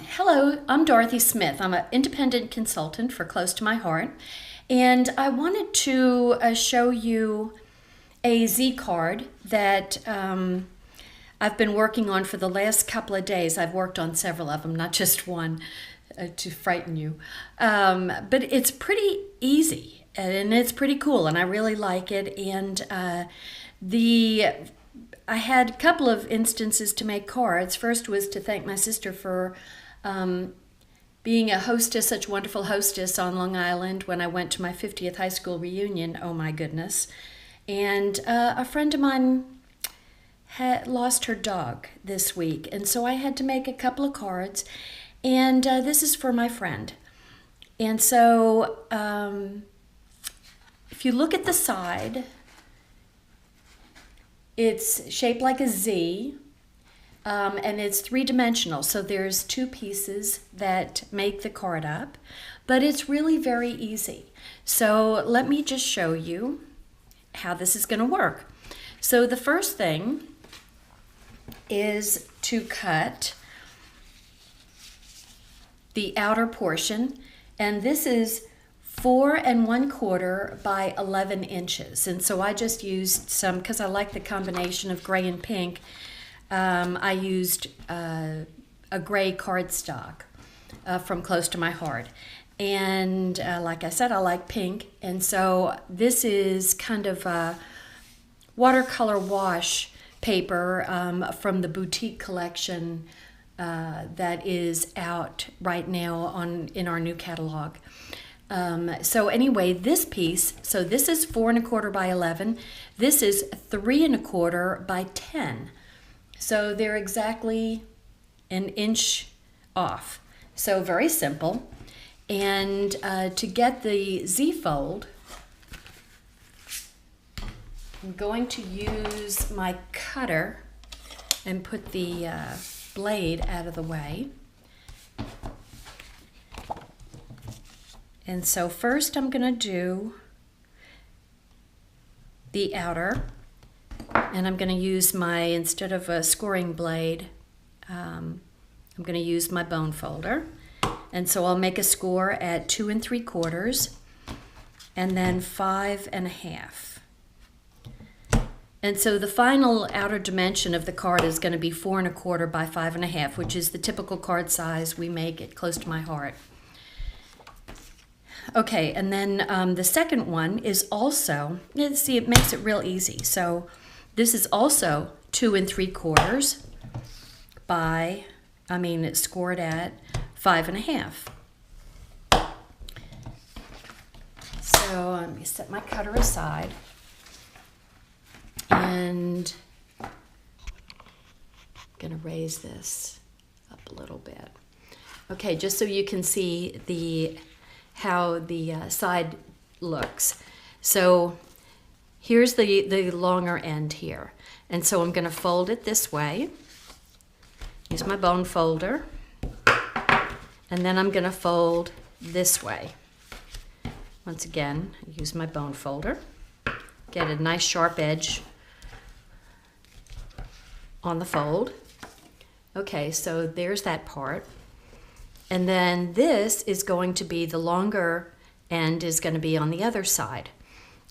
Hello, I'm Dorothy Smith. I'm an independent consultant for Close to My Heart, and I wanted to show you a Z card that I've been working on for the last couple of days. I've worked on several of them, not just one, to frighten you. But it's pretty easy and it's pretty cool, and I really like it. And I had a couple of instances to make cards. First was to thank my sister for being a hostess, such a wonderful hostess on Long Island when I went to my 50th high school reunion. Oh my goodness. And a friend of mine had lost her dog this week, and so I had to make a couple of cards, and this is for my friend. And so if you look at the side, it's shaped like a Z, and it's three-dimensional, so there's two pieces that make the card up, but it's really very easy. So let me just show you how this is going to work. So the first thing is to cut the outer portion, and this is 4 1/4 by 11 inches. And so I just used some, because I like the combination of gray and pink, I used a gray cardstock from Close to My Heart. And like I said, I like pink, and so this is kind of a watercolor wash paper from the boutique collection that is out right now in our new catalog. So anyway, this piece, so this is 4 1/4 by 11. This is 3 1/4 by 10. So they're exactly an inch off. So very simple. And to get the Z fold, I'm going to use my cutter and put the blade out of the way. And so first I'm going to do the outer, and I'm going to use instead of a scoring blade, I'm going to use my bone folder. And so I'll make a score at 2 3/4 and then 5 1/2. And so the final outer dimension of the card is going to be 4 1/4 by 5 1/2, which is the typical card size we make at Close to My Heart. Okay, and then the second one is also, see, it makes it real easy. So this is also 2 3/4 by, it's scored at 5 1/2. So let me set my cutter aside, and I'm going to raise this up a little bit. Okay, just so you can see how the side looks. So here's the longer end here, and so I'm going to fold it this way. Use my bone folder. And then I'm going to fold this way. Once again, use my bone folder. Get a nice sharp edge on the fold. Okay, so there's that part. And then this is going to be, the longer end is going to be on the other side.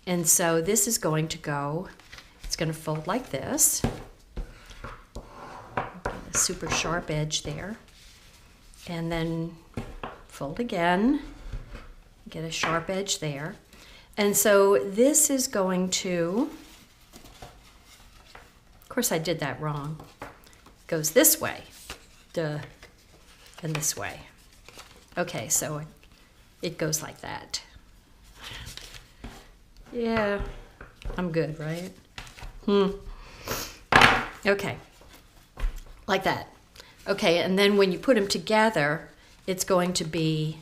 And so this is going to go, it's going to fold like this. Get a super sharp edge there. And then fold again, get a sharp edge there. And so this is going to, of course I did that wrong. It goes this way, duh, and this way. Okay, so it goes like that. Yeah, I'm good, right? Okay, like that. Okay, and then when you put them together, it's going to be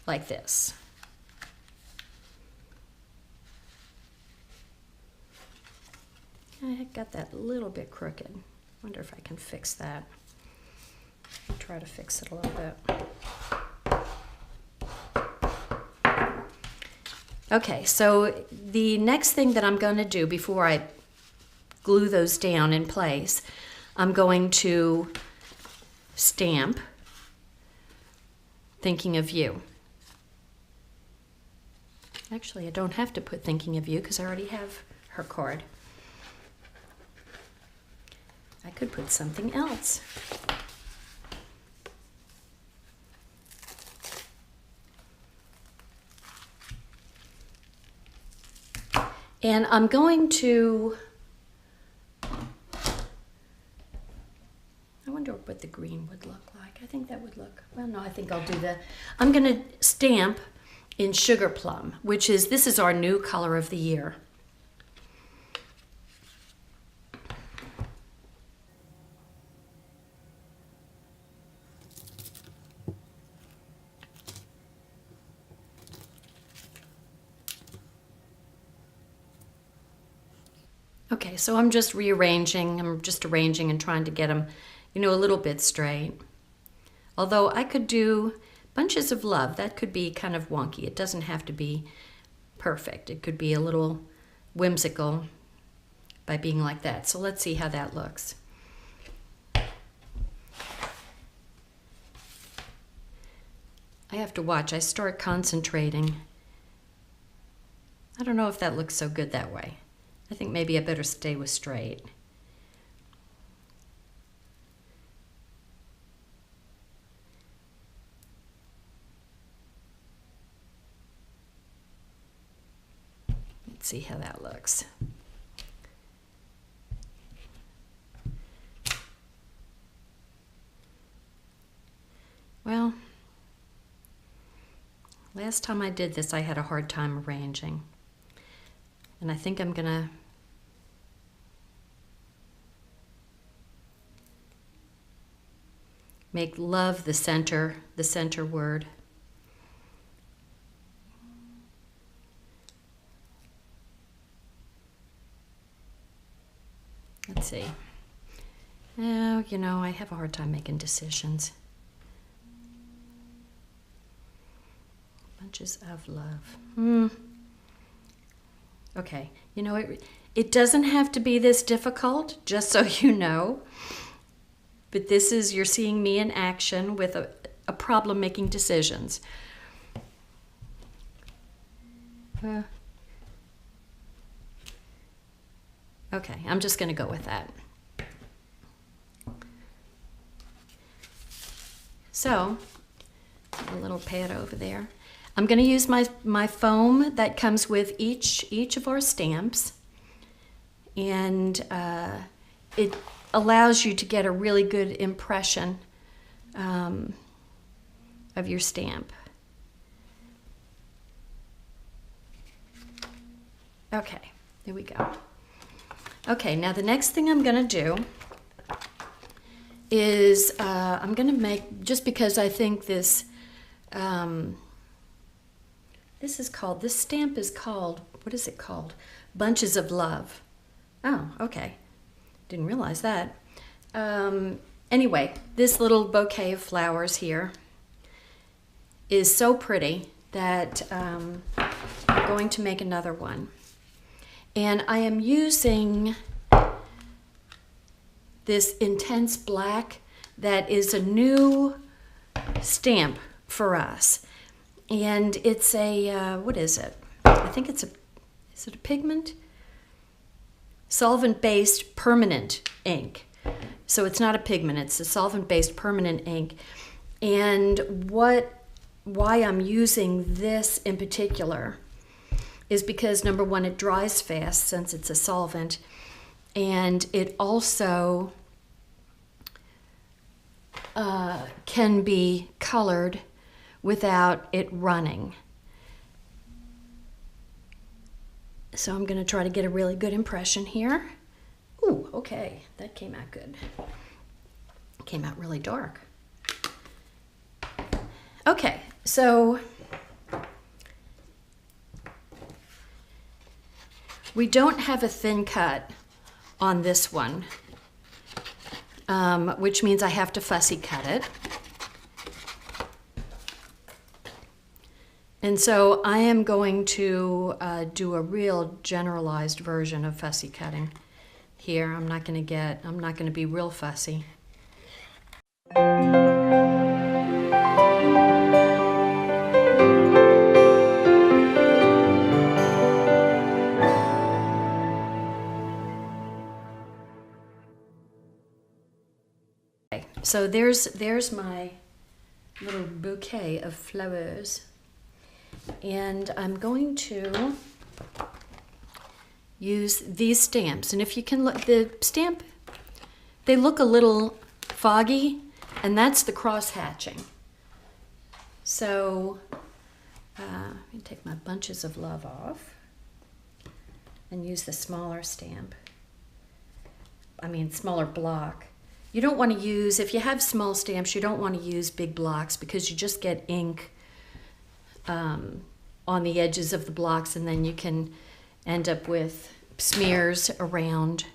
like this. I got that a little bit crooked. Wonder if I can fix that. Try to fix it a little bit. Okay, so the next thing that I'm going to do before I glue those down in place, I'm going to stamp, thinking of you. Actually, I don't have to put thinking of you because I already have her card. I could put something else. And I'm going to, I wonder what the green would look like. I think that would look, well, no, I think I'll do I'm going to stamp in Sugar Plum, this is our new color of the year. Okay, so I'm just arranging and trying to get them, a little bit straight. Although I could do Bunches of Love. That could be kind of wonky. It doesn't have to be perfect. It could be a little whimsical by being like that. So let's see how that looks. I have to watch. I start concentrating. I don't know if that looks so good that way. I think maybe I better stay with straight. Let's see how that looks. Well, last time I did this, I had a hard time arranging. And I think I'm gonna make love the center word. Let's see. Oh, I have a hard time making decisions. Bunches of Love. Okay, it doesn't have to be this difficult, just so you know. But you're seeing me in action with a problem making decisions. Okay, I'm just going to go with that. So, a little pad over there. I'm going to use my foam that comes with each of our stamps, and it allows you to get a really good impression of your stamp. Okay, there we go. Okay, now the next thing I'm going to do is I'm going to make, just because I think this stamp is called, what is it called? Bunches of Love. Oh, okay. Didn't realize that. Anyway, this little bouquet of flowers here is so pretty that I'm going to make another one. And I am using this intense black that is a new stamp for us. And it's a, what is it? I think is it a pigment? Solvent-based permanent ink. So it's not a pigment, it's a solvent-based permanent ink. And why I'm using this in particular is because, number one, it dries fast since it's a solvent, and it also can be colored without it running. So I'm going to try to get a really good impression here. Ooh, okay, that came out good. It came out really dark. Okay, so we don't have a thin cut on this one, which means I have to fussy cut it. And so I am going to do a real generalized version of fussy cutting here. I'm not going to be real fussy. So there's my little bouquet of flowers, and I'm going to use these stamps. And if you can look, the stamp, they look a little foggy, and that's the cross hatching. So let me take my bunches of love off and use the smaller stamp. Smaller block. You don't want to use, if you have small stamps, you don't want to use big blocks because you just get ink on the edges of the blocks, and then you can end up with smears around.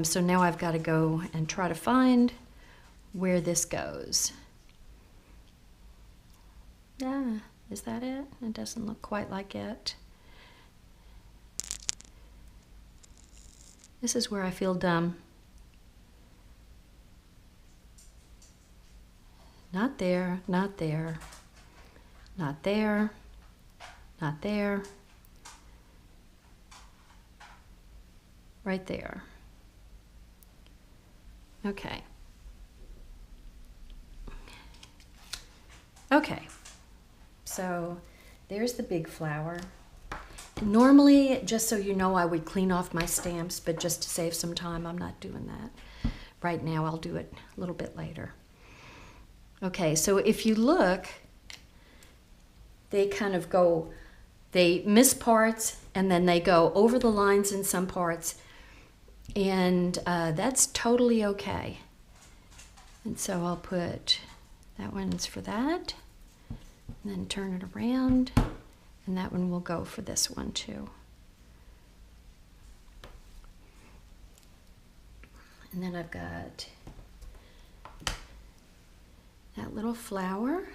So now I've got to go and try to find where this goes. Yeah, is that it? It doesn't look quite like it. This is where I feel dumb. Not there, not there, not there, not there, right there. Okay. Okay, so there's the big flower. Normally, just so you know, I would clean off my stamps, but just to save some time, I'm not doing that right now. I'll do it a little bit later. Okay, so if you look, they kind of go, they miss parts and then they go over the lines in some parts, and that's totally okay. And so I'll put, that one's for that, and then turn it around, and that one will go for this one too. And then I've got that little flower,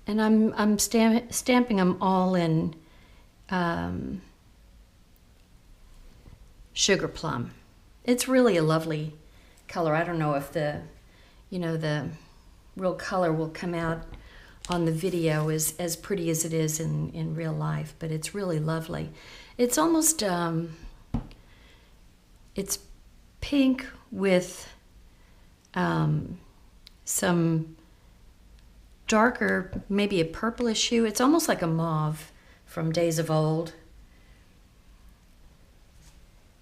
and I'm stamping them all in sugar plum. It's really a lovely color. I don't know if the real color will come out on the video as pretty as it is in real life, but it's really lovely. It's almost it's pink with some darker, maybe a purplish hue. It's almost like a mauve from days of old.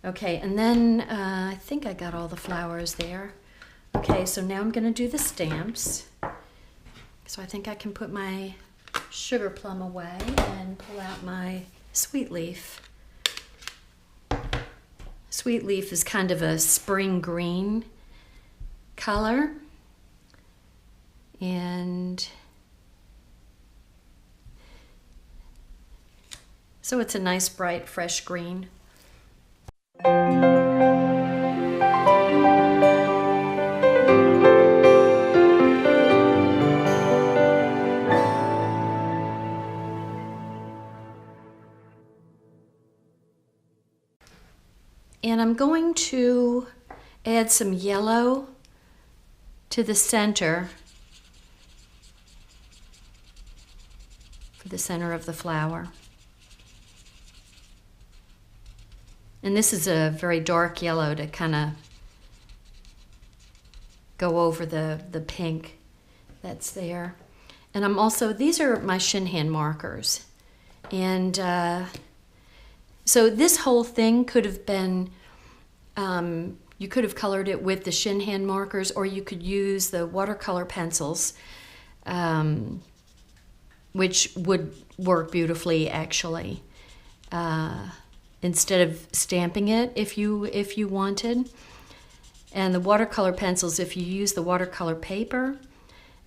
Okay, and then I think I got all the flowers there. Okay, so now I'm going to do the stamps. So I think I can put my sugar plum away and pull out my sweet leaf. Sweet leaf is kind of a spring green color. And so it's a nice, bright, fresh green. And I'm going to add some yellow to the center, for the center of the flower. And this is a very dark yellow to kind of go over the pink that's there. And I'm also, these are my shin hand markers. And so this whole thing could have been, you could have colored it with the shin hand markers, or you could use the watercolor pencils, which would work beautifully actually, instead of stamping it if you wanted. And the watercolor pencils, if you use the watercolor paper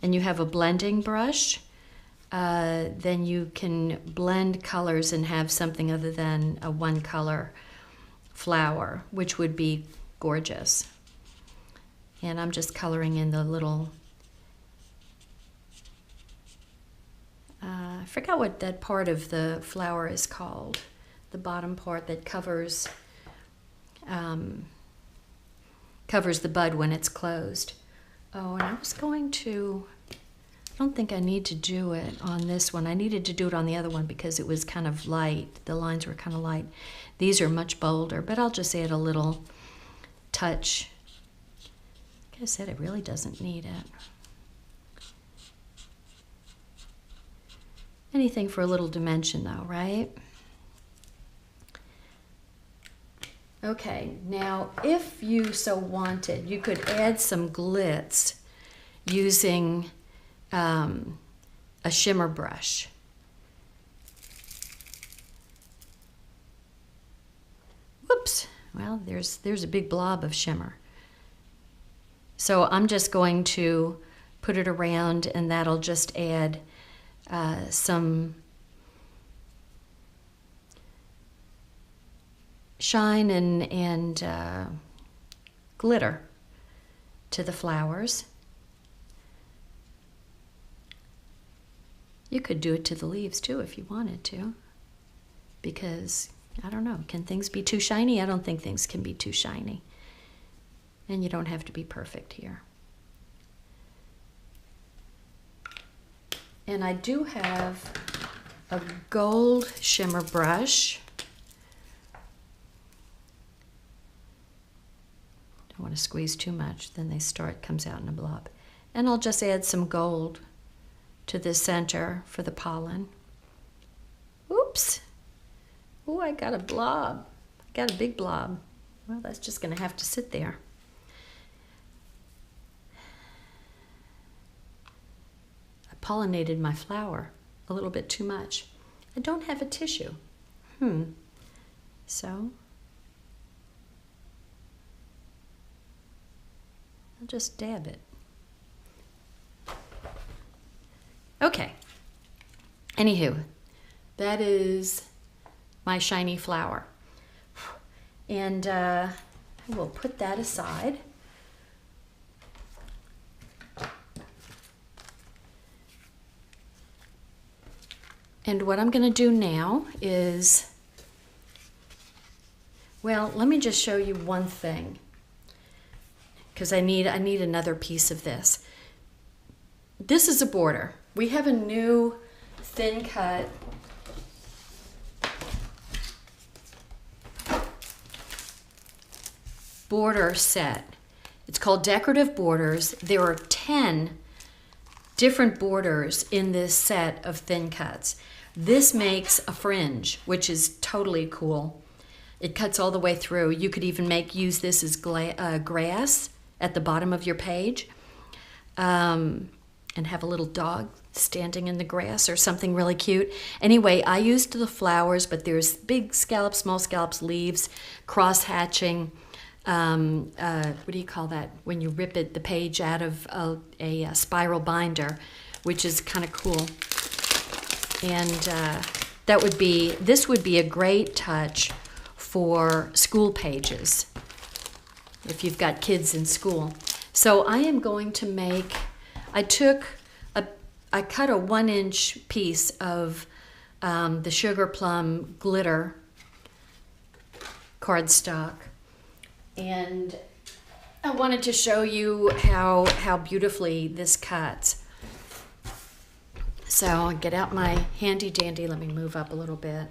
and you have a blending brush, then you can blend colors and have something other than a one color flower, which would be gorgeous. And I'm just coloring in the little, I forgot what that part of the flower is called, the bottom part that covers the bud when it's closed. Oh, and I was going to, I don't think I need to do it on this one. I needed to do it on the other one because it was kind of light. The lines were kind of light. These are much bolder, but I'll just add a little touch. Like I said, it really doesn't need it. Anything for a little dimension though, right? Okay, now if you so wanted, you could add some glitz using a shimmer brush. Whoops, well, there's a big blob of shimmer. So I'm just going to put it around, and that'll just add some shine and glitter to the flowers. You could do it to the leaves too if you wanted to, because I don't know, can things be too shiny? I don't think things can be too shiny. And you don't have to be perfect here. And I do have a gold shimmer brush. Don't want to squeeze too much, then comes out in a blob. And I'll just add some gold to the center for the pollen. Oops. Oh, I got a blob. I got a big blob. Well, that's just going to have to sit there. I pollinated my flower a little bit too much. I don't have a tissue. So I'll just dab it. Okay. Anywho, that is my shiny flower. And I will put that aside. And what I'm going to do now is, well, let me just show you one thing, because I need another piece of this. This is a border. We have a new thin cut border set. It's called Decorative Borders. There are 10 different borders in this set of thin cuts. This makes a fringe, which is totally cool. It cuts all the way through. You could even use this as grass at the bottom of your page, and have a little dog standing in the grass or something really cute. Anyway, I used the flowers, but there's big scallops, small scallops, leaves, cross-hatching. What do you call that? When you rip the page out of a spiral binder, which is kind of cool. And this would be a great touch for school pages if you've got kids in school. So I am going to make, I cut a 1-inch piece of the Sugar Plum glitter cardstock, and I wanted to show you how beautifully this cuts. So I'll get out my handy dandy, let me move up a little bit,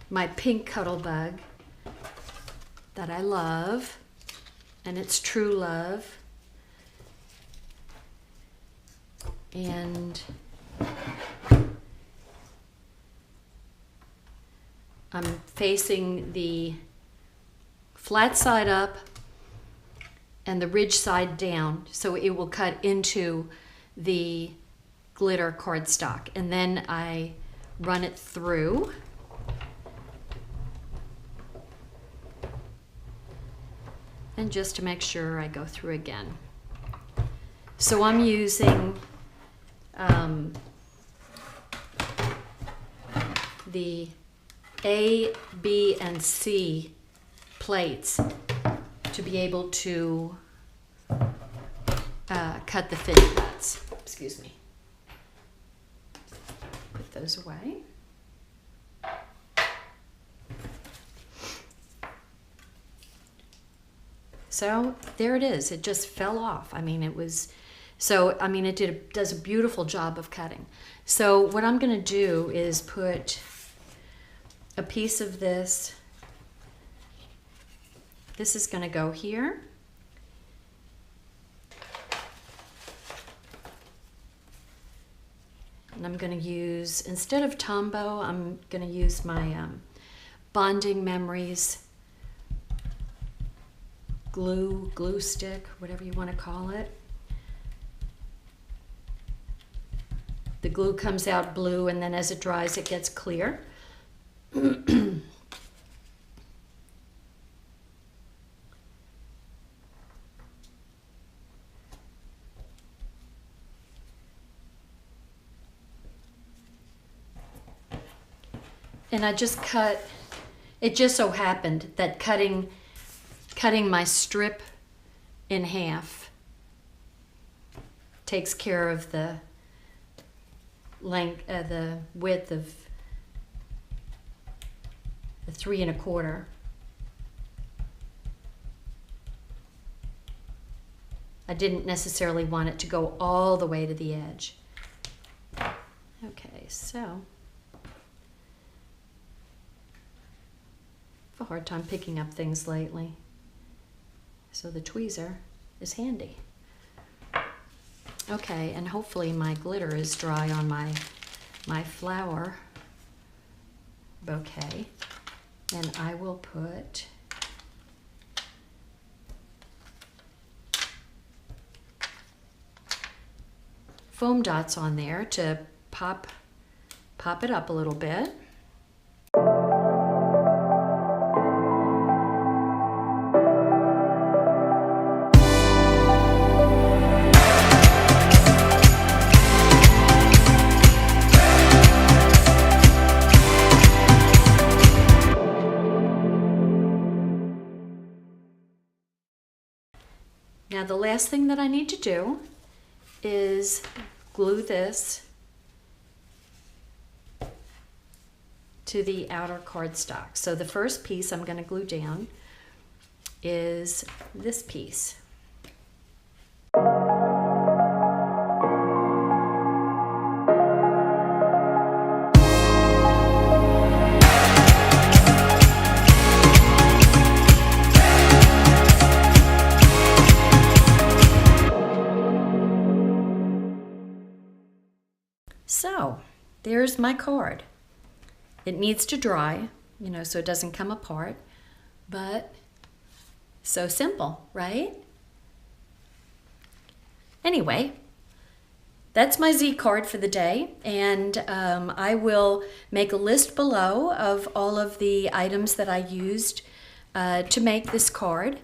my pink cuddle bug that I love, and it's True Love. And I'm facing the flat side up and the ridge side down, so it will cut into the glitter cardstock. And then I run it through. And just to make sure, I go through again. So I'm using the A, B, and C plates to be able to cut the thin cuts. Excuse me. Put those away. So there it is. It just fell off. I mean, it does a beautiful job of cutting. So what I'm going to do is put a piece of this. This is going to go here. And I'm going to use, instead of Tombow, I'm going to use my Bonding Memories glue stick, whatever you want to call it. The glue comes out blue, and then as it dries, it gets clear. And I just cut, it just so happened that cutting my strip in half takes care of the length, the width of the 3 1/4. I didn't necessarily want it to go all the way to the edge. Okay, so a hard time picking up things lately, so the tweezer is handy. Okay, and hopefully my glitter is dry on my flower bouquet, and I will put foam dots on there to pop it up a little bit. Now the last thing that I need to do is glue this to the outer cardstock. So the first piece I'm going to glue down is this piece. So there's my card. It needs to dry, so it doesn't come apart, but so simple, right? Anyway, that's my Z card for the day, and I will make a list below of all of the items that I used to make this card.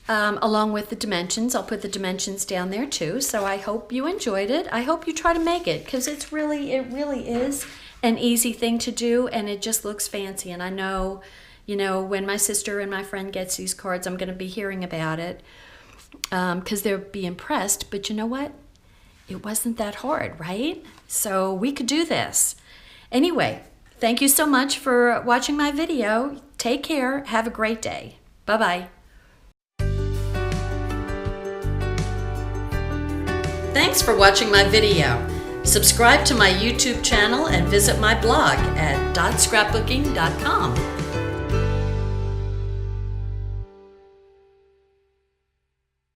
Along with the dimensions. I'll put the dimensions down there too. So I hope you enjoyed it. I hope you try to make it, because it really is an easy thing to do, and it just looks fancy. And I know, when my sister and my friend gets these cards, I'm going to be hearing about it, because they'll be impressed. But you know what? It wasn't that hard, right? So we could do this. Anyway, thank you so much for watching my video. Take care. Have a great day. Bye-bye. Thanks for watching my video. Subscribe to my YouTube channel and visit my blog at .scrapbooking.com.